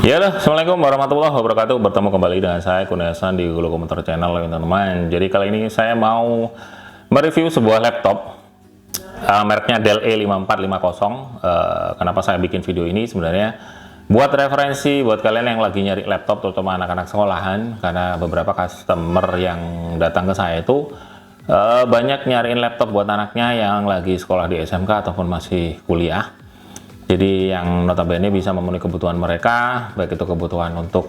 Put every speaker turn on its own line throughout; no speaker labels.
Ya udah, Assalamualaikum warahmatullahi wabarakatuh. Bertemu kembali dengan saya Kurniawan di Gulu Komentar Channel, teman-teman. Jadi kali ini saya mau mereview sebuah laptop mereknya Dell E5450. Kenapa saya bikin video ini? Sebenarnya buat referensi buat kalian yang lagi nyari laptop, terutama anak-anak sekolahan, karena beberapa customer yang datang ke saya itu banyak nyariin laptop buat anaknya yang lagi sekolah di SMK ataupun masih kuliah. Jadi yang notabene bisa memenuhi kebutuhan mereka, baik itu kebutuhan untuk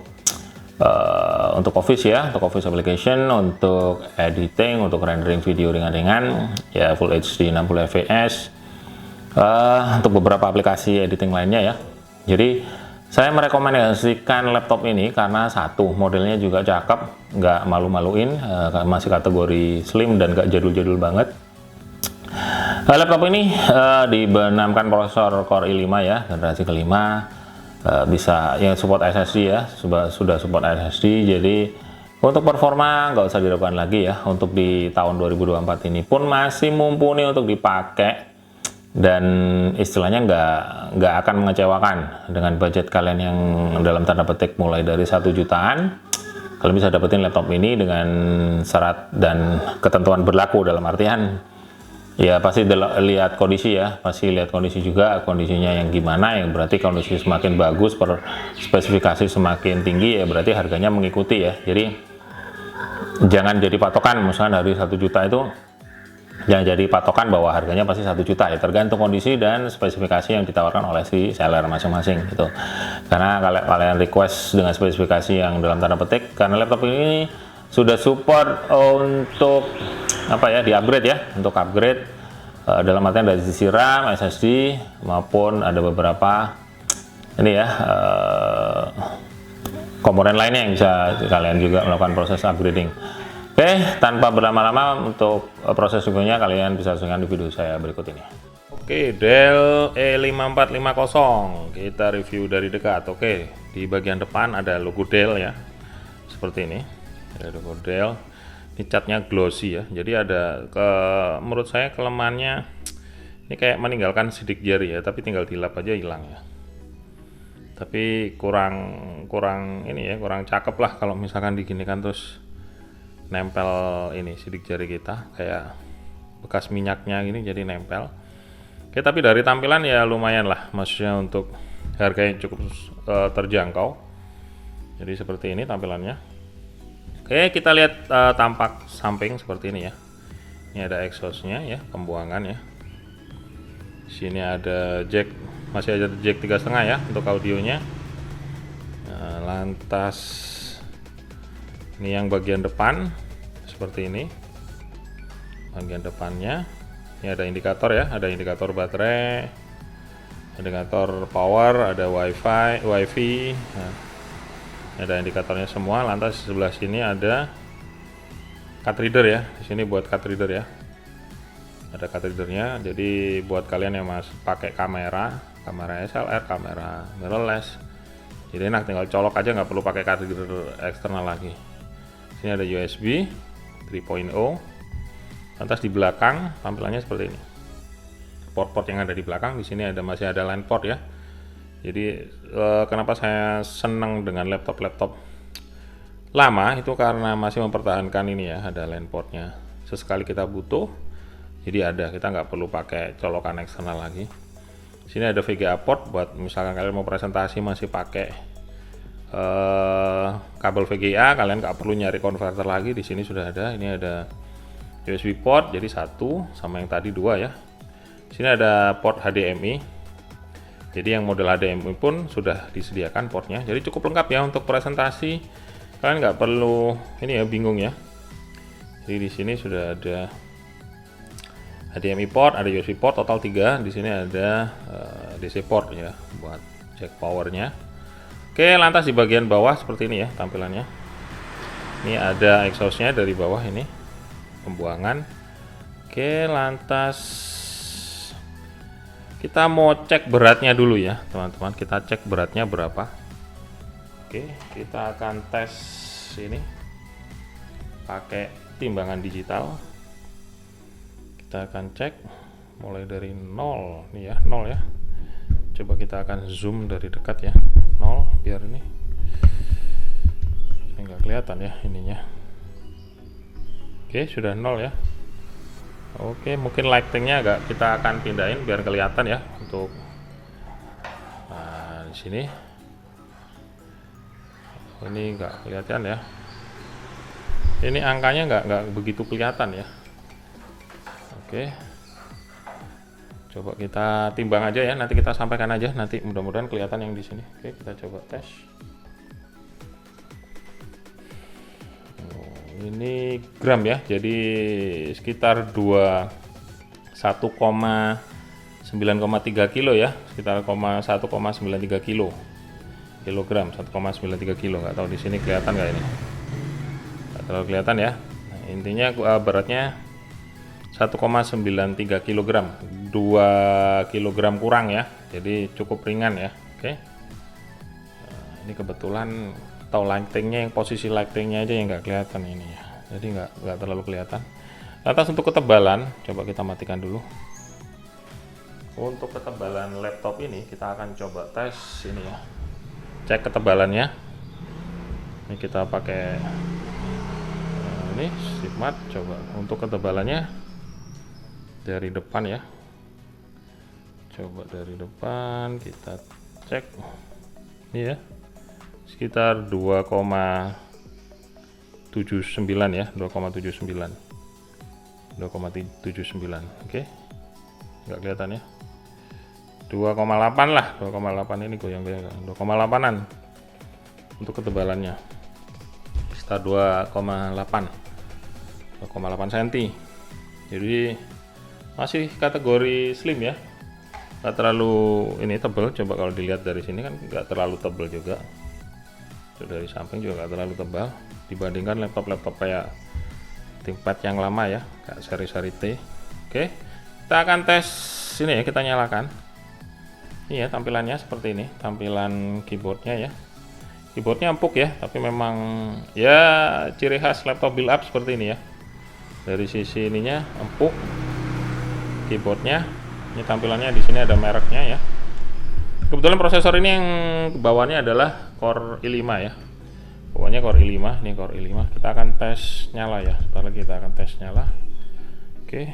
office ya, untuk office application, untuk editing, untuk rendering video ringan-ringan, ya Full HD 60 fps, untuk beberapa aplikasi editing lainnya ya. Jadi saya merekomendasikan laptop ini karena satu, modelnya juga cakep, nggak malu-maluin, masih kategori slim dan nggak jadul-jadul banget. Laptop ini dibenamkan prosesor Core i5 ya, generasi kelima, bisa yang support SSD ya, sudah support SSD. Jadi untuk performa nggak usah diragukan lagi ya. Untuk di tahun 2024 ini pun masih mumpuni untuk dipakai, dan istilahnya nggak akan mengecewakan dengan budget kalian yang dalam tanda petik mulai dari 1 jutaan. Kalian bisa dapetin laptop ini dengan syarat dan ketentuan berlaku, dalam artian ya pasti lihat kondisi ya, pasti lihat kondisi juga, kondisinya yang gimana, yang berarti kondisi semakin bagus, per spesifikasi semakin tinggi ya berarti harganya mengikuti ya. Jadi jangan jadi patokan, misalnya dari 1 juta itu jangan jadi patokan bahwa harganya pasti 1 juta ya, tergantung kondisi dan spesifikasi yang ditawarkan oleh si seller masing-masing gitu. Karena kalau kalian request dengan spesifikasi yang dalam tanda petik, karena laptop ini sudah support untuk apa ya, di upgrade ya, untuk upgrade dalam artian dari sisi RAM, SSD maupun ada beberapa ini ya komponen lainnya yang bisa kalian juga melakukan proses upgrading. Oke, tanpa berlama-lama untuk proses sungguhnya kalian bisa saksikan di video saya berikut ini. Oke, Dell E5450 kita review dari dekat. Oke, di bagian depan ada logo Dell ya, seperti ini. Ada logo Dell. Ini catnya glossy ya, jadi ada menurut saya kelemahannya ini kayak meninggalkan sidik jari ya, tapi tinggal dilap aja hilang ya. Tapi kurang ini ya, kurang cakep lah kalau misalkan diginikan terus nempel ini sidik jari kita, kayak bekas minyaknya gini jadi nempel. Oke, tapi dari tampilan ya lumayan lah, maksudnya untuk harga yang cukup terjangkau. Jadi seperti ini tampilannya. Oke, kita lihat tampak samping seperti ini ya. Ini ada exhaustnya ya, pembuangan ya. Sini ada jack, masih ada jack 3,5 ya untuk audionya. Nah, lantas ini yang bagian depan seperti ini. Bagian depannya ini ada indikator ya, ada indikator baterai, indikator power, ada wifi. Nah, ada indikatornya semua. Lantas sebelah sini ada card reader ya, di sini buat card reader ya, ada card readernya. Jadi buat kalian yang pakai kamera SLR, kamera mirrorless, jadi enak, tinggal colok aja, nggak perlu pakai card reader eksternal lagi. Sini ada USB 3.0. Lantas di belakang tampilannya seperti ini, port-port yang ada di belakang. Di sini masih ada LAN port ya. Jadi kenapa saya senang dengan laptop lama itu karena masih mempertahankan ini ya, ada LAN portnya. Sesekali kita butuh, jadi ada, kita nggak perlu pakai colokan eksternal lagi. Sini ada VGA port buat misalkan kalian mau presentasi masih pakai kabel VGA, kalian nggak perlu nyari konverter lagi. Di sini sudah ada. Ini ada USB port, jadi satu sama yang tadi dua ya. Sini ada port HDMI. Jadi yang model HDMI pun sudah disediakan portnya, jadi cukup lengkap ya untuk presentasi. Kalian nggak perlu ini ya, bingung ya. Jadi di sini sudah ada HDMI port, ada USB port, total 3. Di sini ada DC port ya buat jack powernya. Oke, lantas di bagian bawah seperti ini ya tampilannya. Ini ada exhaustnya dari bawah, ini pembuangan. Oke, lantas kita mau cek beratnya dulu ya teman-teman, kita cek beratnya berapa. Oke, kita akan tes ini pakai timbangan digital. Kita akan cek mulai dari 0 nih ya, 0 ya. Coba kita akan zoom dari dekat ya, 0 biar ini kelihatan ya ininya. Oke, sudah 0 ya. Oke, mungkin lightingnya agak kita akan pindahin biar kelihatan ya untuk di sini. Ini nggak kelihatan ya. Ini angkanya nggak begitu kelihatan ya. Oke, coba kita timbang aja ya. Nanti kita sampaikan aja. Nanti mudah-mudahan kelihatan yang di sini. Oke, kita coba tes. Ini gram ya, jadi sekitar 1,93 kilo ya, sekitar 1,93 kilogram, 1,93 kilo. Nggak tahu di sini kelihatan nggak ini? Nggak terlalu kelihatan ya. Nah, intinya beratnya 1,93 kilogram, 2 kilogram kurang ya, jadi cukup ringan ya. Oke, nah, ini kebetulan atau lightingnya, yang posisi lightingnya aja yang nggak kelihatan ini ya, jadi nggak terlalu kelihatan. Lantas untuk ketebalan, coba kita matikan dulu. Untuk ketebalan laptop ini kita akan coba tes ini ya, cek ketebalannya. Ini kita pakai ini Sigmat. Coba untuk ketebalannya dari depan ya, coba dari depan kita cek ini ya, sekitar 2,79 ya, 2,79. Oke, nggak kelihatan ya, 2,8 lah, 2,8 ini goyang-goyang, 2,8an untuk ketebalannya, sekitar 2,8 cm. Jadi masih kategori slim ya, nggak terlalu ini tebal. Coba kalau dilihat dari sini kan nggak terlalu tebal juga, dari samping juga nggak terlalu tebal dibandingkan laptop-laptop kayak ThinkPad yang lama ya, kayak seri-seri T. Oke, kita akan tes ini ya, kita nyalakan ini ya, tampilannya seperti ini, tampilan keyboardnya ya. Keyboardnya empuk ya, tapi memang ya ciri khas laptop build up seperti ini ya. Dari sisi ininya empuk keyboardnya. Ini tampilannya, di sini ada mereknya ya. Kebetulan prosesor ini yang bawahnya adalah Core i5 ya. Pokoknya Core i5, ini Core i5. Kita akan tes nyala ya. Sebentar lagi kita akan tes nyala. Oke.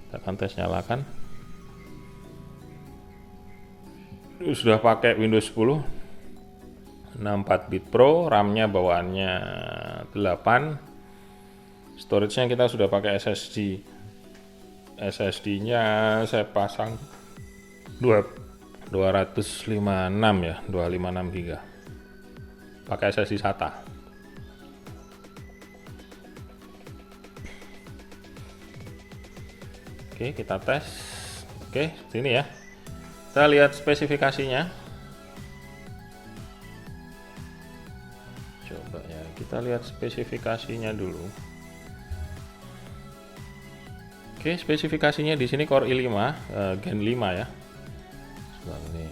Kita akan tes nyalakan. Sudah pakai Windows 10. 64 bit Pro, RAM-nya bawaannya 8. Storage-nya kita sudah pakai SSD. SSD-nya saya pasang 256 ya, 256 GB. Pakai SSD SATA. Oke, kita tes. Oke, sini ya. Kita lihat spesifikasinya. Coba ya, kita lihat spesifikasinya dulu. Oke, spesifikasinya di sini Core i5 Gen 5 ya. Sebentar ini.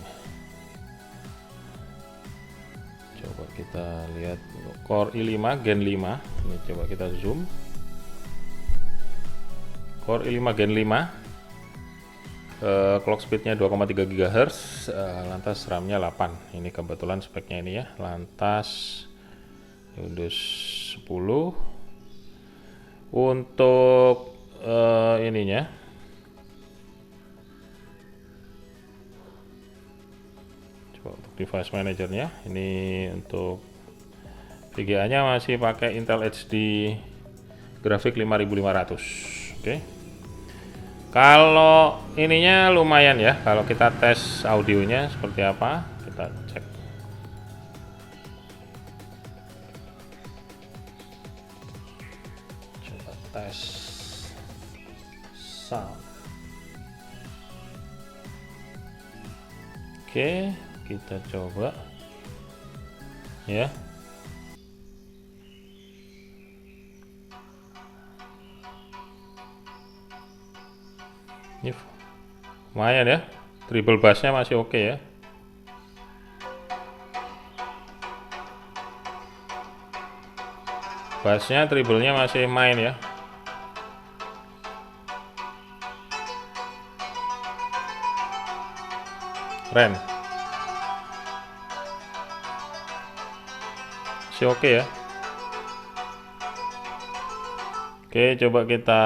Coba kita lihat Core i5 Gen 5. Ini coba kita zoom. Core i5 Gen 5. Clock speednya 2,3 GHz, lantas RAM-nya 8. Ini kebetulan speknya ini ya. Lantas Windows 10. Untuk ininya coba untuk device manajernya, ini untuk VGA nya masih pakai Intel HD grafik 5500. Oke, kalau ininya lumayan ya. Kalau kita tes audionya seperti apa, kita cek. Coba tes sound. Oke, kita coba ya. Ini lumayan ya, treble bassnya masih oke ya. Bassnya, treble-nya masih main ya. Keren. Masih oke ya. Oke, coba kita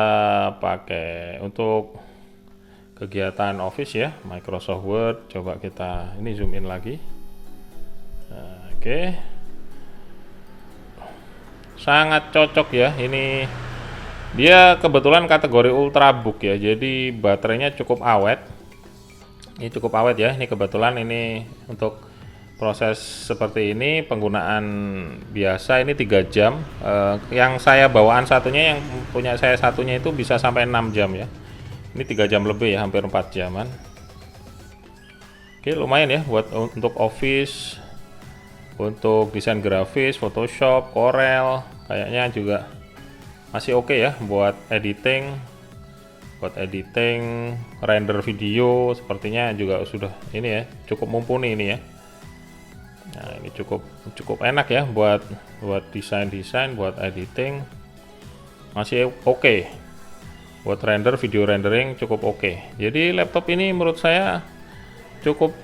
pakai untuk kegiatan Office ya, Microsoft Word. Coba kita ini zoom in lagi. Nah, oke, sangat cocok ya. Ini dia kebetulan kategori ultrabook ya, jadi baterainya cukup awet. Ini cukup awet ya. Ini kebetulan ini untuk proses seperti ini penggunaan biasa ini 3 jam. Yang saya bawaan satunya, yang punya saya satunya itu bisa sampai 6 jam ya. Ini 3 jam lebih ya, hampir 4 jaman. Oke, lumayan ya buat untuk Office, untuk desain grafis, Photoshop, Corel, kayaknya juga masih oke ya buat editing. Render video sepertinya juga sudah ini ya, cukup mumpuni ini ya. Nah, ini cukup enak ya buat desain, buat editing masih oke. Buat render video rendering cukup oke. Jadi laptop ini menurut saya cukup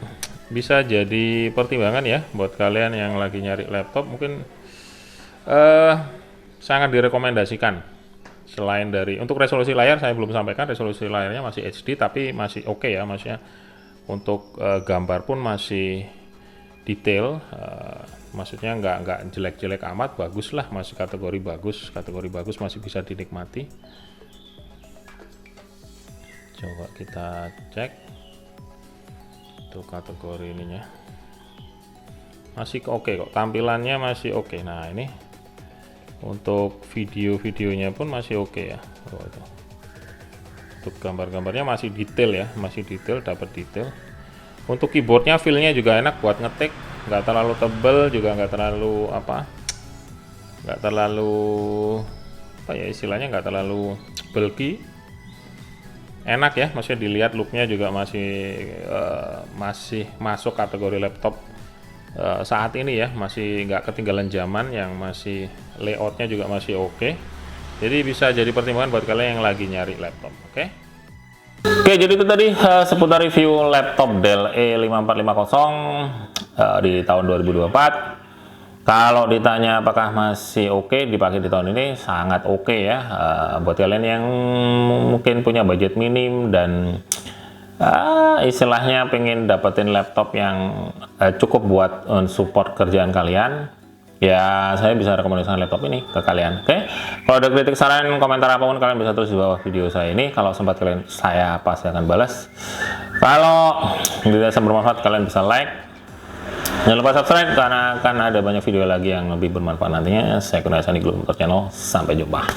bisa jadi pertimbangan ya buat kalian yang lagi nyari laptop. Mungkin sangat direkomendasikan. Selain dari untuk resolusi layar, saya belum sampaikan, resolusi layarnya masih HD tapi masih oke ya, maksudnya untuk gambar pun masih detail, maksudnya nggak jelek-jelek amat, bagus lah, masih kategori bagus masih bisa dinikmati. Coba kita cek untuk kategori ininya, masih oke kok, tampilannya masih oke. Nah, ini untuk videonya pun masih oke ya. Untuk gambar-gambarnya masih detail ya, dapat detail. Untuk keyboardnya feelnya juga enak buat ngetik, nggak terlalu tebel juga nggak terlalu ya istilahnya, nggak terlalu bulky, enak ya, maksudnya dilihat looknya juga masih masuk kategori laptop saat ini ya, masih nggak ketinggalan zaman, yang masih layoutnya juga masih oke. Jadi bisa jadi pertimbangan buat kalian yang lagi nyari laptop. Oke, jadi itu tadi seputar review laptop Dell E5450 di tahun 2024. Kalau ditanya apakah masih oke dipakai di tahun ini, sangat oke ya. Buat kalian yang mungkin punya budget minim dan istilahnya pengen dapetin laptop yang cukup buat support kerjaan kalian, ya saya bisa rekomendasikan laptop ini ke kalian. Oke, kalau ada kritik, saran, komentar apapun kalian bisa tulis di bawah video saya ini. Kalau sempat kalian, saya pasti akan balas. Kalau dirasa bermanfaat, kalian bisa like. Jangan lupa subscribe karena akan ada banyak video lagi yang lebih bermanfaat nantinya. Saya Kurniawan di Global Motor Channel. Sampai jumpa.